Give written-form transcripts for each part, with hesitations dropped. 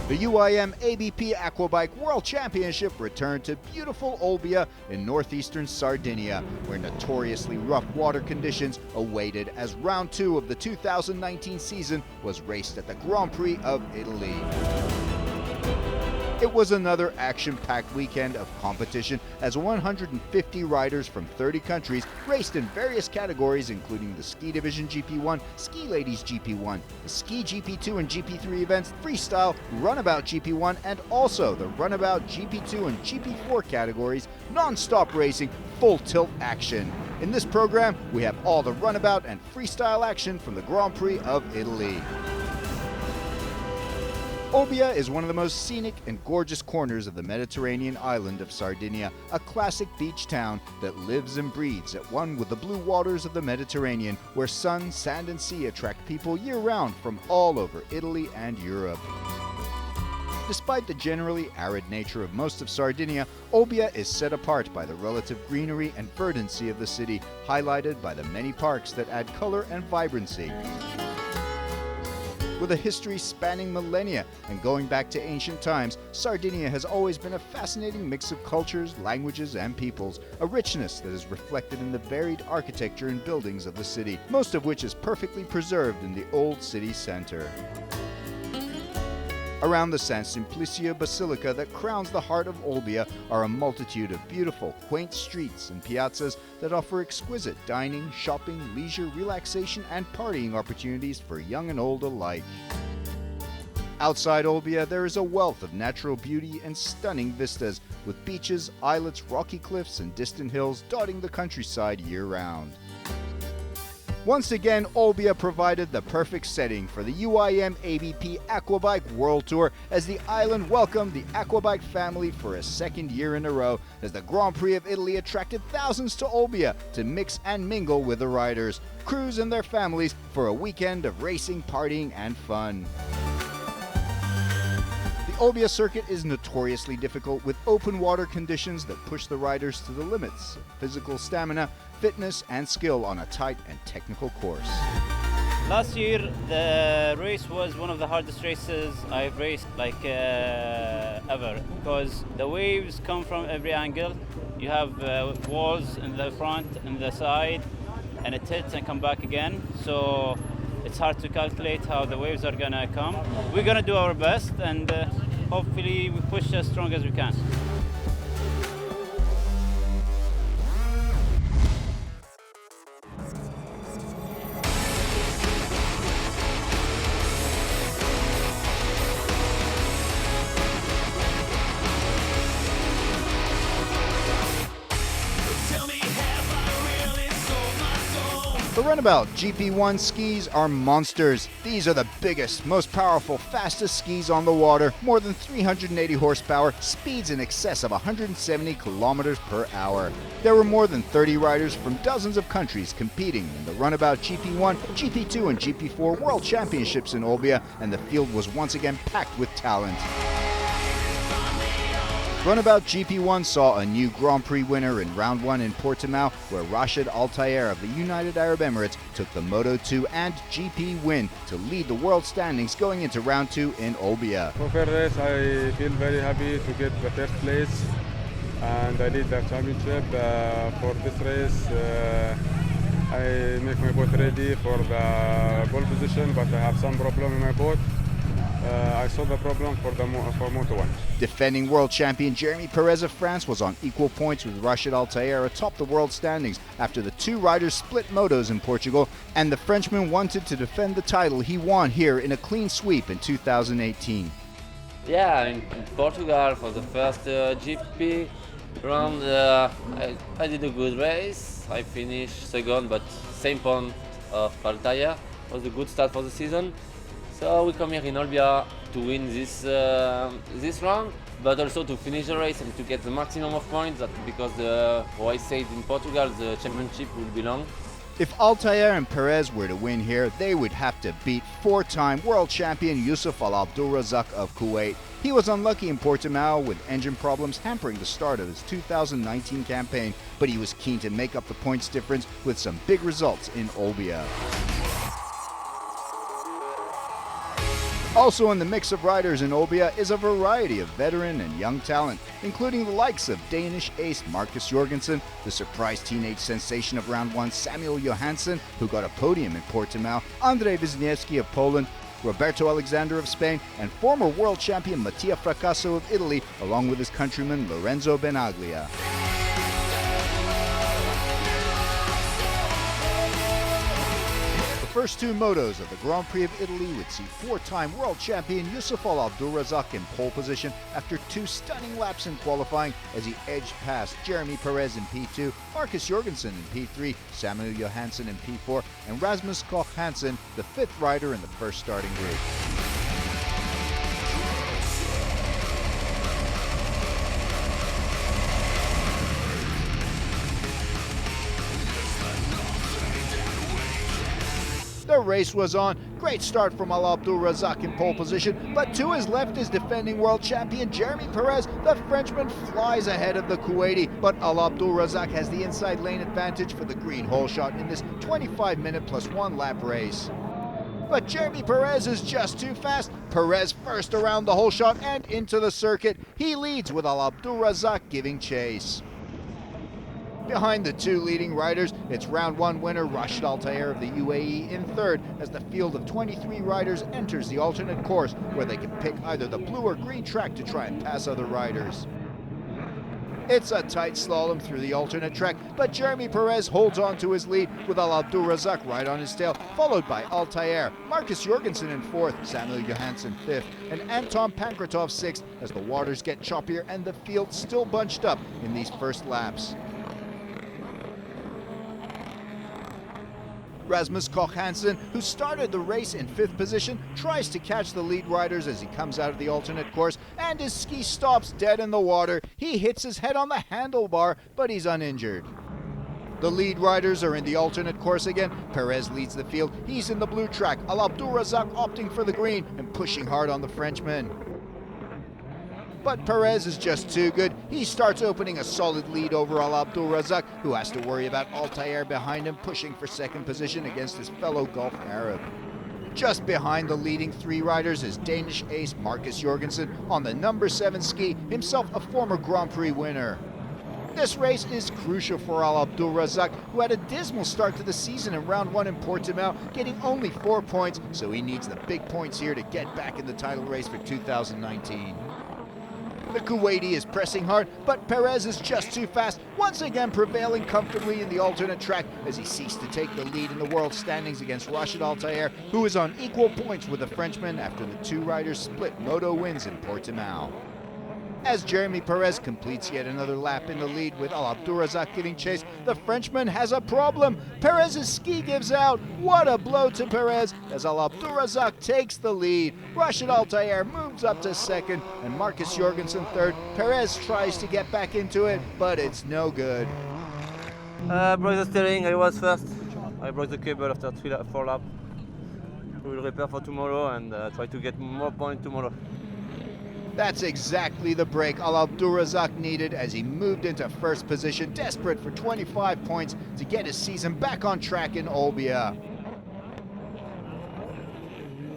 The UIM-ABP Aquabike World Championship returned to beautiful Olbia in northeastern Sardinia, where notoriously rough water conditions awaited as round 2 of the 2019 season was raced at the Grand Prix of Italy. It was another action-packed weekend of competition as 150 riders from 30 countries raced in various categories, including the Ski Division GP1, Ski Ladies GP1, the Ski GP2 and GP3 events, Freestyle, Runabout GP1, and also the Runabout GP2 and GP4 categories, non-stop racing, full tilt action. In this program, we have all the Runabout and Freestyle action from the Grand Prix of Italy. Olbia is one of the most scenic and gorgeous corners of the Mediterranean island of Sardinia, a classic beach town that lives and breathes at one with the blue waters of the Mediterranean, where sun, sand, and sea attract people year-round from all over Italy and Europe. Despite the generally arid nature of most of Sardinia, Olbia is set apart by the relative greenery and verdancy of the city, highlighted by the many parks that add color and vibrancy. With a history spanning millennia and going back to ancient times, Sardinia has always been a fascinating mix of cultures, languages, and peoples, a richness that is reflected in the varied architecture and buildings of the city, most of which is perfectly preserved in the old city center. Around the San Simplicio Basilica that crowns the heart of Olbia are a multitude of beautiful, quaint streets and piazzas that offer exquisite dining, shopping, leisure, relaxation, and partying opportunities for young and old alike. Outside Olbia, there is a wealth of natural beauty and stunning vistas, with beaches, islets, rocky cliffs, and distant hills dotting the countryside year-round. Once again, Olbia provided the perfect setting for the UIM-ABP Aquabike World Tour as the island welcomed the Aquabike family for a second year in a row, as the Grand Prix of Italy attracted thousands to Olbia to mix and mingle with the riders, crews, and their families for a weekend of racing, partying, and fun. The Olbia circuit is notoriously difficult, with open water conditions that push the riders to the limits of physical stamina, fitness, and skill on a tight and technical course. Last year, the race was one of the hardest races I've raced ever, because the waves come from every angle. You have walls in the front and the side, and it hits and come back again. So it's hard to calculate how the waves are gonna come. We're gonna do our best, and hopefully we push as strong as we can. The Runabout GP1 skis are monsters. These are the biggest, most powerful, fastest skis on the water, more than 380 horsepower, speeds in excess of 170 kilometers per hour. There were more than 30 riders from dozens of countries competing in the Runabout GP1, GP2, and GP4 World Championships in Olbia, and the field was once again packed with talent. Runabout GP1 saw a new Grand Prix winner in round 1 in Portimao, where Rashid Al Tayer of the United Arab Emirates took the Moto2 and GP win to lead the world standings going into round 2 in Olbia. For first race, I feel very happy to get the first place, and I lead the championship. For this race, I make my boat ready for the pole position, but I have some problem in my boat. I solved the problem for Moto1. Defending world champion Jeremy Perez of France was on equal points with Rashid Al Tayer atop the world standings after the two riders split motos in Portugal, and the Frenchman wanted to defend the title he won here in a clean sweep in 2018. Yeah, in Portugal for the first GP round, I did a good race. I finished second, but same point of Al Tayer. Was a good start for the season. So we come here in Olbia to win this round, but also to finish the race and to get the maximum of points, because how I said in Portugal, the championship will belong. If Al Tayer and Perez were to win here, they would have to beat four-time world champion Yusuf Al Abdulrazak of Kuwait. He was unlucky in Portimao with engine problems hampering the start of his 2019 campaign, but he was keen to make up the points difference with some big results in Olbia. Also in the mix of riders in Olbia is a variety of veteran and young talent, including the likes of Danish ace Marcus Jorgensen, the surprise teenage sensation of round 1 Samuel Johansson, who got a podium in Portimao, Andrzej Wisniewski of Poland, Roberto Alexander of Spain, and former world champion Mattia Fracasso of Italy, along with his countryman Lorenzo Benaglia. The first two motos of the Grand Prix of Italy would see four-time world champion Yusuf Al Abdulrazak in pole position after two stunning laps in qualifying as he edged past Jeremy Perez in P2, Marcus Jorgensen in P3, Samuel Johansson in P4, and Rasmus Koch Hansen, the fifth rider in the first starting group. The race was on. Great start from Al Abdulrazak in pole position, but to his left is defending world champion Jeremy Perez. The Frenchman flies ahead of the Kuwaiti, but Al Abdulrazak has the inside lane advantage for the green hole shot in this 25-minute plus 1 lap race. But Jeremy Perez is just too fast. Perez first around the hole shot and into the circuit. He leads with Al Abdulrazak giving chase. Behind the two leading riders, it's round 1 winner Rashid Al Tayer of the UAE in third as the field of 23 riders enters the alternate course where they can pick either the blue or green track to try and pass other riders. It's a tight slalom through the alternate track, but Jeremy Perez holds on to his lead with Al Abdulrazak right on his tail, followed by Al Tayer, Marcus Jorgensen in 4th, Samuel Johansson 5th, and Anton Pankratov 6th as the waters get choppier and the field still bunched up in these first laps. Rasmus Koch Hansen, who started the race in 5th position, tries to catch the lead riders as he comes out of the alternate course, and his ski stops dead in the water. He hits his head on the handlebar, but he's uninjured. The lead riders are in the alternate course again. Perez leads the field. He's in the blue track. Al Abdulrazak opting for the green and pushing hard on the Frenchman. But Perez is just too good. He starts opening a solid lead over Al Abdulrazak, who has to worry about Al Tayer behind him, pushing for second position against his fellow Gulf Arab. Just behind the leading three riders is Danish ace Marcus Jorgensen on the number 7 ski, himself a former Grand Prix winner. This race is crucial for Al Abdulrazak, who had a dismal start to the season in round 1 in Portimao, getting only 4 points, so he needs the big points here to get back in the title race for 2019. The Kuwaiti is pressing hard, but Perez is just too fast, once again prevailing comfortably in the alternate track as he seeks to take the lead in the world standings against Rashid Al Tayer, who is on equal points with the Frenchman after the two riders split moto wins in Portimao. As Jeremy Perez completes yet another lap in the lead with Al Abdulrazak giving chase, the Frenchman has a problem. Perez's ski gives out. What a blow to Perez as Al Abdulrazak takes the lead. Rashid Al Tayer moves up to second and Marcus Jorgensen third. Perez tries to get back into it, but it's no good. Broke the steering, I was first. I broke the cable after 4 laps. We will repair for tomorrow and try to get more points tomorrow. That's exactly the break Al Abdulrazak needed as he moved into first position, desperate for 25 points to get his season back on track in Olbia.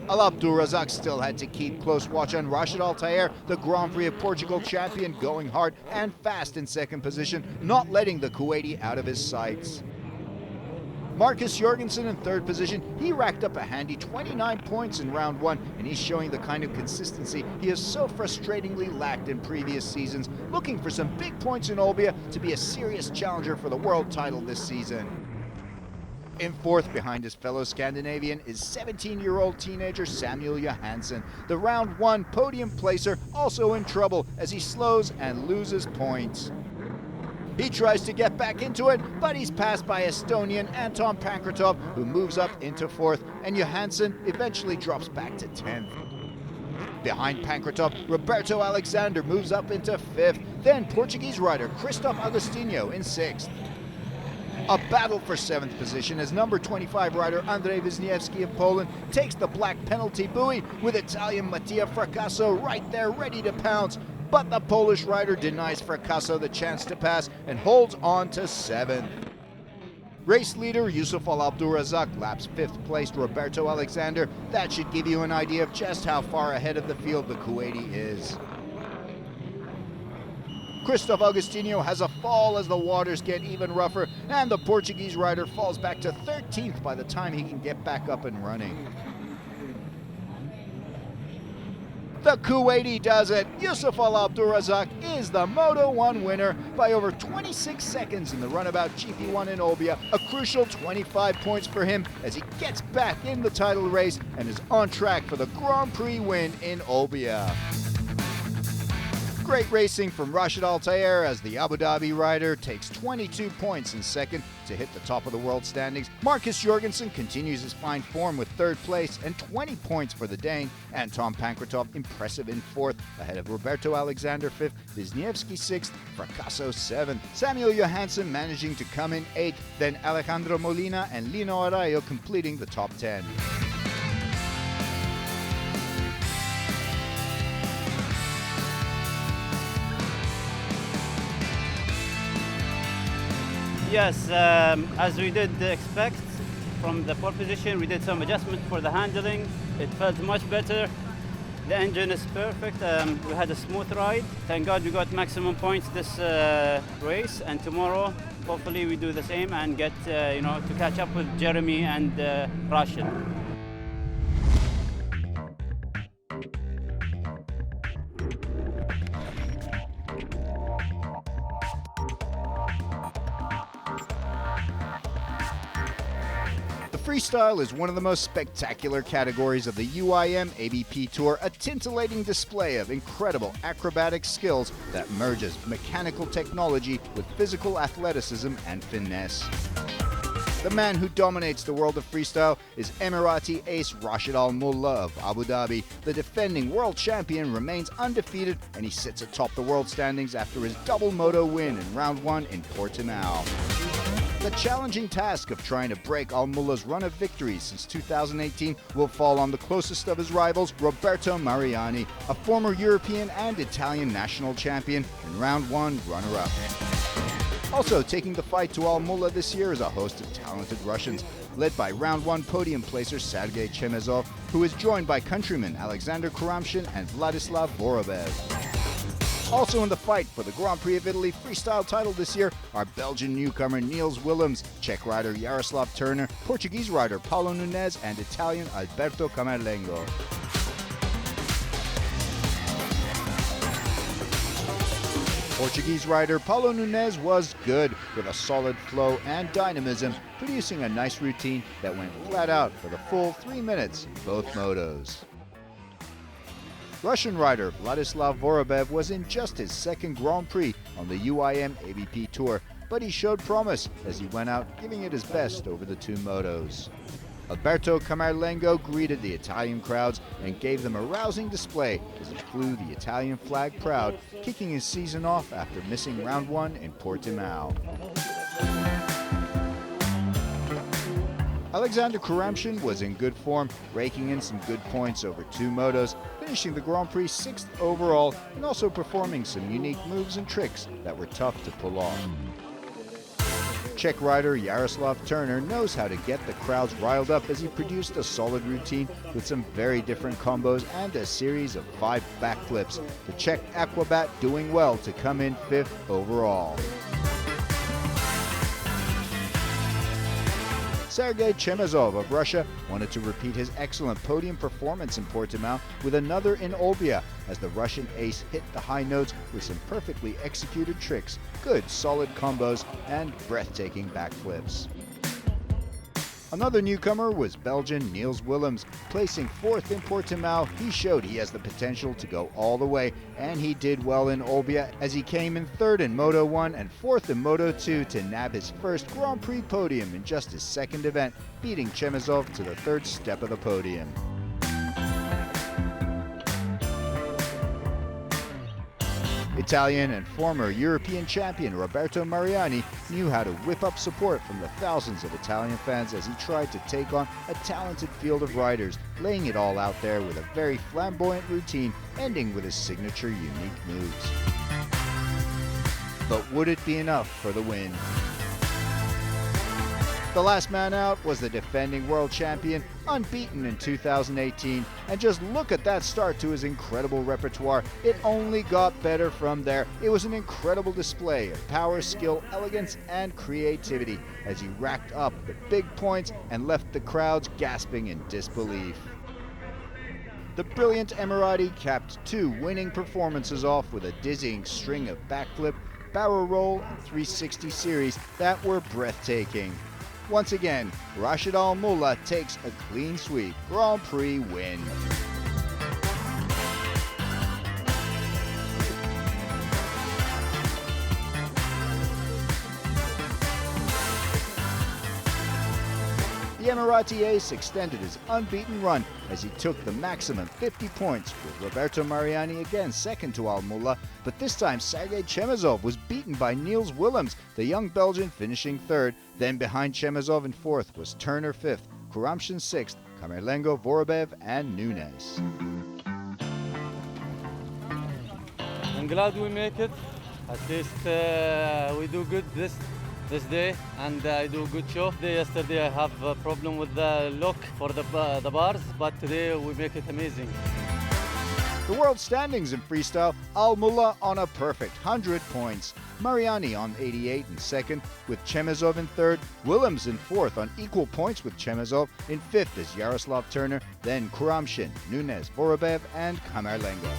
Al Abdulrazak still had to keep close watch on Rashid Al Tayer, the Grand Prix of Portugal champion, going hard and fast in second position, not letting the Kuwaiti out of his sights. Marcus Jorgensen in third position, he racked up a handy 29 points in round 1, and he's showing the kind of consistency he has so frustratingly lacked in previous seasons, looking for some big points in Olbia to be a serious challenger for the world title this season. In fourth behind his fellow Scandinavian is 17-year-old teenager Samuel Johansson, the round 1 podium placer, also in trouble as he slows and loses points. He tries to get back into it, but he's passed by Estonian Anton Pankratov, who moves up into 4th, and Johansson eventually drops back to 10th. Behind Pankratov, Roberto Alexander moves up into 5th, then Portuguese rider Christoph Agostinho in 6th. A battle for 7th position as number 25 rider Andrzej Wisniewski of Poland takes the black penalty buoy with Italian Mattia Fracasso right there ready to pounce. But the Polish rider denies Fracasso the chance to pass and holds on to 7th. Race leader Yusuf Al Abdulrazak laps 5th placed Roberto Alexander. That should give you an idea of just how far ahead of the field the Kuwaiti is. Christoph Agostinho has a fall as the waters get even rougher, and the Portuguese rider falls back to 13th by the time he can get back up and running. The Kuwaiti does it. Yusuf Al Abdulrazak is the Moto 1 winner by over 26 seconds in the Runabout GP1 in Olbia. A crucial 25 points for him as he gets back in the title race and is on track for the Grand Prix win in Olbia. Great racing from Rashid Al Tayer as the Abu Dhabi rider takes 22 points in second to hit the top of the world standings. Marcus Jorgensen continues his fine form with 3rd place and 20 points for the Dane. And Tom Pankratov impressive in 4th ahead of Roberto Alexander 5th, Wisniewski 6th, Fracasso 7th. Samuel Johansson managing to come in 8th, then Alejandro Molina and Lino Arrayo completing the top 10. Yes, as we did expect from the pole position, we did some adjustment for the handling. It felt much better. The engine is perfect. We had a smooth ride. Thank God we got maximum points this race, and tomorrow hopefully we do the same and get to catch up with Jeremy and Rashid. Freestyle is one of the most spectacular categories of the UIM-ABP Tour, a tintillating display of incredible acrobatic skills that merges mechanical technology with physical athleticism and finesse. The man who dominates the world of freestyle is Emirati ace Rashid Al Mullah of Abu Dhabi. The defending world champion remains undefeated, and he sits atop the world standings after his double moto win in round 1 in Portimao. The challenging task of trying to break Al Mullah's run of victories since 2018 will fall on the closest of his rivals, Roberto Mariani, a former European and Italian national champion and round 1 runner-up. Also taking the fight to Al Mullah this year is a host of talented Russians, led by round 1 podium placer Sergei Chemezov, who is joined by countrymen Alexander Kuramshin and Vladislav Vorobev. Also in the fight for the Grand Prix of Italy freestyle title this year are Belgian newcomer Niels Willems, Czech rider Jaroslav Turner, Portuguese rider Paulo Nunes, and Italian Alberto Camerlengo. Portuguese rider Paulo Nunes was good, with a solid flow and dynamism, producing a nice routine that went flat out for the full 3 minutes in both motos. Russian rider Vladislav Vorobev was in just his 2nd Grand Prix on the UIM-ABP Tour, but he showed promise as he went out giving it his best over the 2 motos. Alberto Camerlengo greeted the Italian crowds and gave them a rousing display as he flew the Italian flag proud, kicking his season off after missing round 1 in Portimao. Alexander Kuramshin was in good form, raking in some good points over 2 motos, finishing the Grand Prix 6th overall and also performing some unique moves and tricks that were tough to pull off. Czech rider Jaroslav Turner knows how to get the crowds riled up as he produced a solid routine with some very different combos and a series of 5 backflips. The Czech Aquabike doing well to come in 5th overall. Sergei Chemezov of Russia wanted to repeat his excellent podium performance in Portimao with another in Olbia as the Russian ace hit the high notes with some perfectly executed tricks, good solid combos, and breathtaking backflips. Another newcomer was Belgian Niels Willems. Placing 4th in Portimao, he showed he has the potential to go all the way, and he did well in Olbia as he came in 3rd in Moto 1 and 4th in Moto 2 to nab his first Grand Prix podium in just his 2nd event, beating Chemezov to the 3rd step of the podium. Italian and former European champion Roberto Mariani knew how to whip up support from the thousands of Italian fans as he tried to take on a talented field of riders, laying it all out there with a very flamboyant routine, ending with his signature unique moves. But would it be enough for the win? The last man out was the defending world champion, unbeaten in 2018, and just look at that start to his incredible repertoire. It only got better from there. It was an incredible display of power, skill, elegance, and creativity as he racked up the big points and left the crowds gasping in disbelief. The brilliant Emirati capped 2 winning performances off with a dizzying string of backflip, barrel roll, and 360 series that were breathtaking. Once again, Rashid Al Mullah takes a clean sweep Grand Prix win. The Emirati ace extended his unbeaten run as he took the maximum 50 points, with Roberto Mariani again second to Al Mullah, but this time Sergei Chemezov was beaten by Niels Willems, the young Belgian finishing third. Then behind Chemezov in fourth was Turner fifth, Kuramshin sixth, Kamerlengo, Vorobev, and Nunes. I'm glad we make it. At least we do good this day, and I do a good show. Yesterday I have a problem with the lock for the bars, but today we make it amazing. The world standings in freestyle, Al Mullah on a perfect 100 points, Mariani on 88 in second, with Chemezov in third, Willems in fourth on equal points with Chemezov, in fifth is Yaroslav Turner, then Kuramshin, Nunes, Vorobev, and Kamerlengo.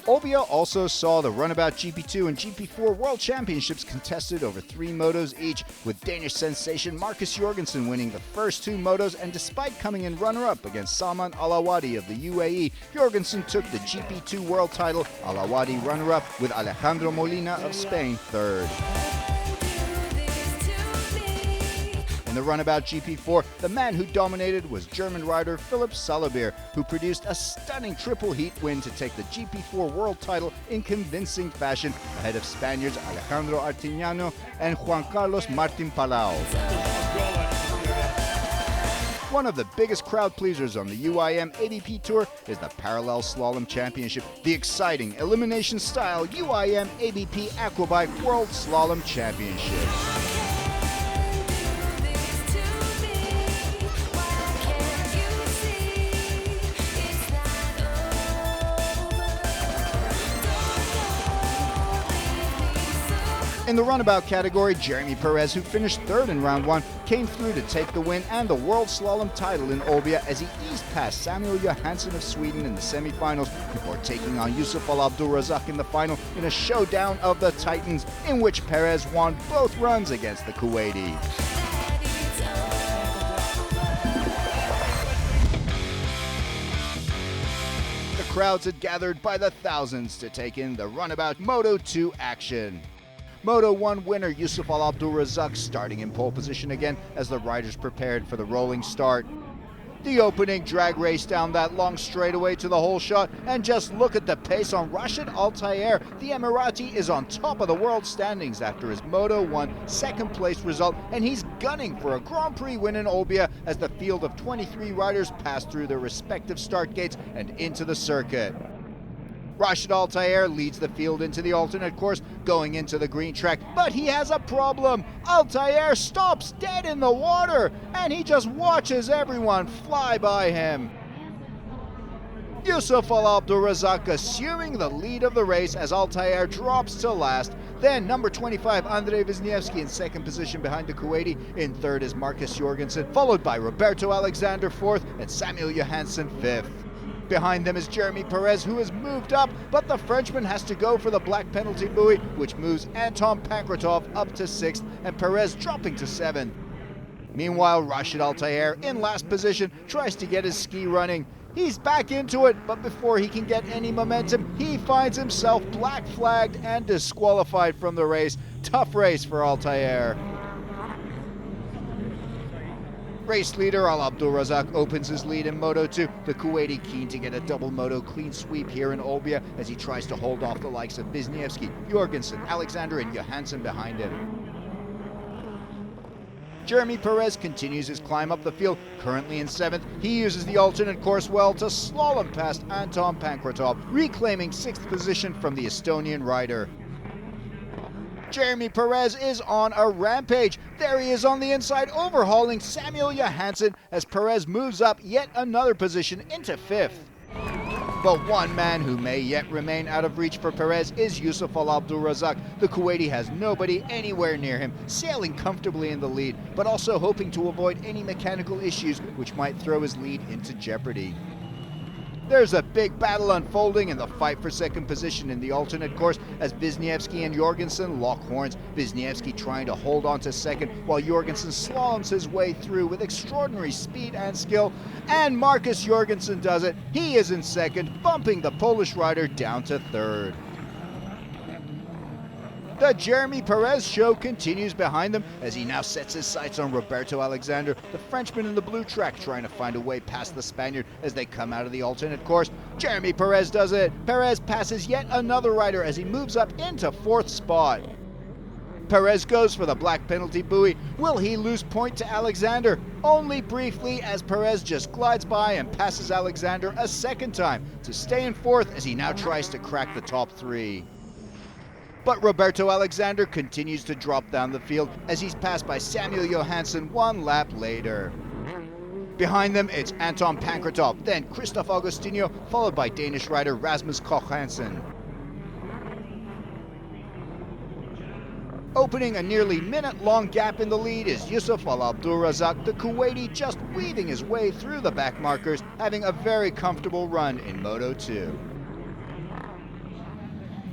Olbia also saw the Runabout GP2 and GP4 World Championships contested over 3 motos each, with Danish sensation Marcus Jorgensen winning the first 2 motos, and despite coming in runner-up against Salman Alawadi of the UAE, Jorgensen took the GP2 world title, Alawadi runner-up, with Alejandro Molina of Spain third. In the Runabout GP4, the man who dominated was German rider Philipp Salabier, who produced a stunning triple heat win to take the GP4 world title in convincing fashion ahead of Spaniards Alejandro Artiñano and Juan Carlos Martin Palau. One of the biggest crowd pleasers on the UIM-ABP Tour is the Parallel Slalom Championship, the exciting elimination-style UIM-ABP Aquabike World Slalom Championship. In the runabout category, Jeremy Perez, who finished third in round 1, came through to take the win and the world slalom title in Olbia as he eased past Samuel Johansson of Sweden in the semi-finals before taking on Yusuf Al Abdulrazak in the final in a showdown of the Titans, in which Perez won both runs against the Kuwaiti. The crowds had gathered by the thousands to take in the Runabout Moto 2 action. Moto 1 winner Yusuf Al Abdulrazak starting in pole position again as the riders prepared for the rolling start. The opening drag race down that long straightaway to the hole shot, and just look at the pace on Rashid Al Tayer. The Emirati is on top of the world standings after his Moto 1 second place result, and he's gunning for a Grand Prix win in Olbia as the field of 23 riders pass through their respective start gates and into the circuit. Rashid Al Tayer leads the field into the alternate course, going into the green track, but he has a problem. Al Tayer stops dead in the water, and he just watches everyone fly by him. Yusuf Al Abdulrazak assuming the lead of the race as Al Tayer drops to last. Then number 25 Andrei Wisniewski in second position behind the Kuwaiti. In third is Marcus Jorgensen, followed by Roberto Alexander fourth and Samuel Johansson fifth. Behind them is Jeremy Perez, who has moved up, but the Frenchman has to go for the black penalty buoy, which moves Anton Pankratov up to 6th and Perez dropping to 7th. Meanwhile, Rashid Al Tayer in last position tries to get his ski running. He's back into it, but before he can get any momentum, he finds himself black flagged and disqualified from the race. Tough race for Al Tayer. Race leader Al Abdulrazak opens his lead in Moto 2. The Kuwaiti keen to get a double Moto clean sweep here in Olbia as he tries to hold off the likes of Wisniewski, Jorgensen, Alexander, and Johansson behind him. Jeremy Perez continues his climb up the field, currently in 7th. He uses the alternate course well to slalom past Anton Pankratov, reclaiming 6th position from the Estonian rider. Jeremy Perez is on a rampage. There he is on the inside, overhauling Samuel Johansson as Perez moves up yet another position into 5th. But one man who may yet remain out of reach for Perez is Yusuf Al Abdulrazak. The Kuwaiti has nobody anywhere near him, sailing comfortably in the lead, but also hoping to avoid any mechanical issues which might throw his lead into jeopardy. There's a big battle unfolding in the fight for 2nd position in the alternate course as Wisniewski and Jorgensen lock horns. Wisniewski trying to hold on to 2nd while Jorgensen slaloms his way through with extraordinary speed and skill. And Marcus Jorgensen does it. He is in 2nd, bumping the Polish rider down to 3rd. The Jeremy Perez show continues behind them as he now sets his sights on Roberto Alexander, the Frenchman in the blue track, trying to find a way past the Spaniard as they come out of the alternate course. Jeremy Perez does it. Perez passes yet another rider as he moves up into 4th spot. Perez goes for the black penalty buoy. Will he lose point to Alexander? Only briefly, as Perez just glides by and passes Alexander a 2nd time to stay in 4th as he now tries to crack the top 3. But Roberto Alexander continues to drop down the field as he's passed by Samuel Johansson 1 lap later. Behind them, it's Anton Pankratov, then Christoph Augustinho, followed by Danish rider Rasmus Koch Hansen. Opening a nearly minute-long gap in the lead is Yusuf Al Abdulrazak, the Kuwaiti just weaving his way through the back markers, having a very comfortable run in Moto 2.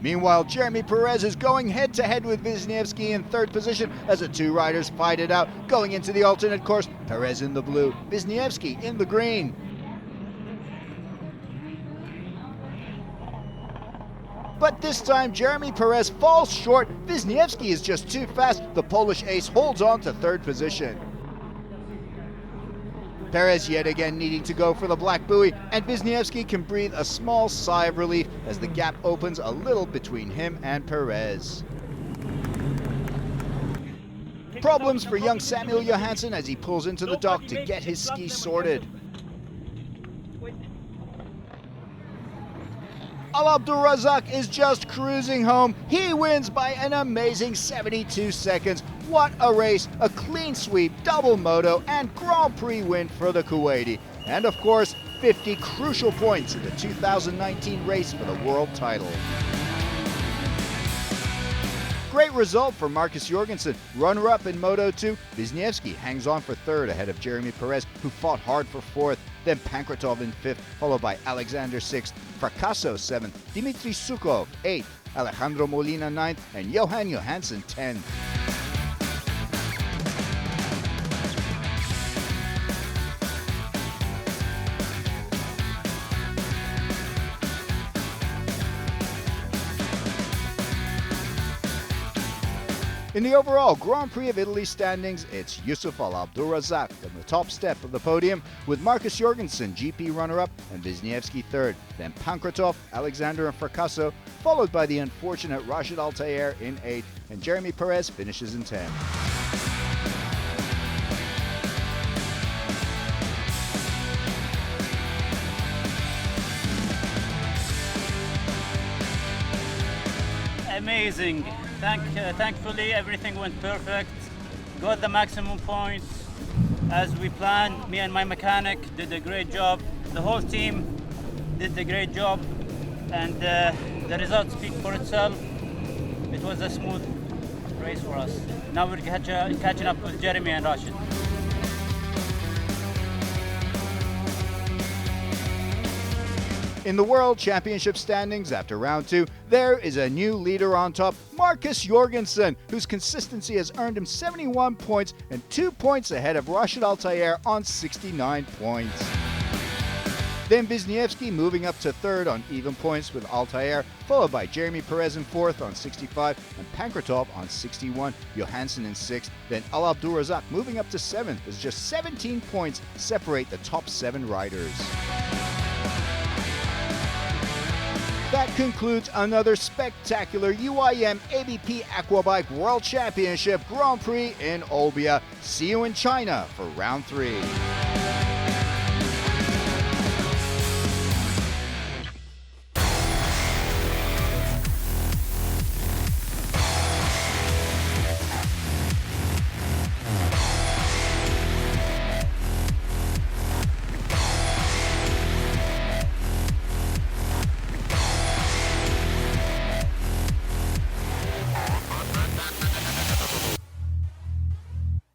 Meanwhile, Jeremy Perez is going head-to-head with Wisniewski in 3rd position as the two riders fight it out. Going into the alternate course, Perez in the blue, Wisniewski in the green. But this time, Jeremy Perez falls short. Wisniewski is just too fast. The Polish ace holds on to 3rd position. Perez yet again needing to go for the black buoy, and Wisniewski can breathe a small sigh of relief as the gap opens a little between him and Perez. Problems for young Samuel Johansson as he pulls into the dock to get his ski sorted. Al Abdulrazak is just cruising home. He wins by an amazing 72 seconds. What a race, a clean sweep, double moto, and Grand Prix win for the Kuwaiti. And of course, 50 crucial points in the 2019 race for the world title. Great result for Marcus Jorgensen, runner-up in Moto 2. Wisniewski hangs on for 3rd ahead of Jeremy Perez, who fought hard for 4th. Then Pankratov in 5th, followed by Alexander 6th, Fracasso 7th, Dimitri Sukov 8th, Alejandro Molina 9th, and Johan Johansson 10th. In the overall Grand Prix of Italy standings, it's Yusuf Al Abdulrazak on the top step of the podium, with Marcus Jorgensen GP runner-up and Wisniewski 3rd, then Pankratov, Alexander and Fracasso, followed by the unfortunate Rashid Altair in 8th, and Jeremy Perez finishes in 10th. Amazing. Thankfully, everything went perfect. Got the maximum points as we planned. Me and my mechanic did a great job. The whole team did a great job, and the results speak for itself. It was a smooth race for us. Now we're catching up with Jeremy and Rashid. In the World Championship standings after round 2, there is a new leader on top, Marcus Jorgensen, whose consistency has earned him 71 points and 2 points ahead of Rashid Altair on 69 points. Then Wisniewski moving up to 3rd on even points with Altair, followed by Jeremy Perez in 4th on 65 and Pankratov on 61, Johansson in 6th, then Al Abdulrazak moving up to 7th as just 17 points separate the top 7 riders. That concludes another spectacular UIM-ABP Aquabike World Championship Grand Prix in Olbia. See you in China for round 3.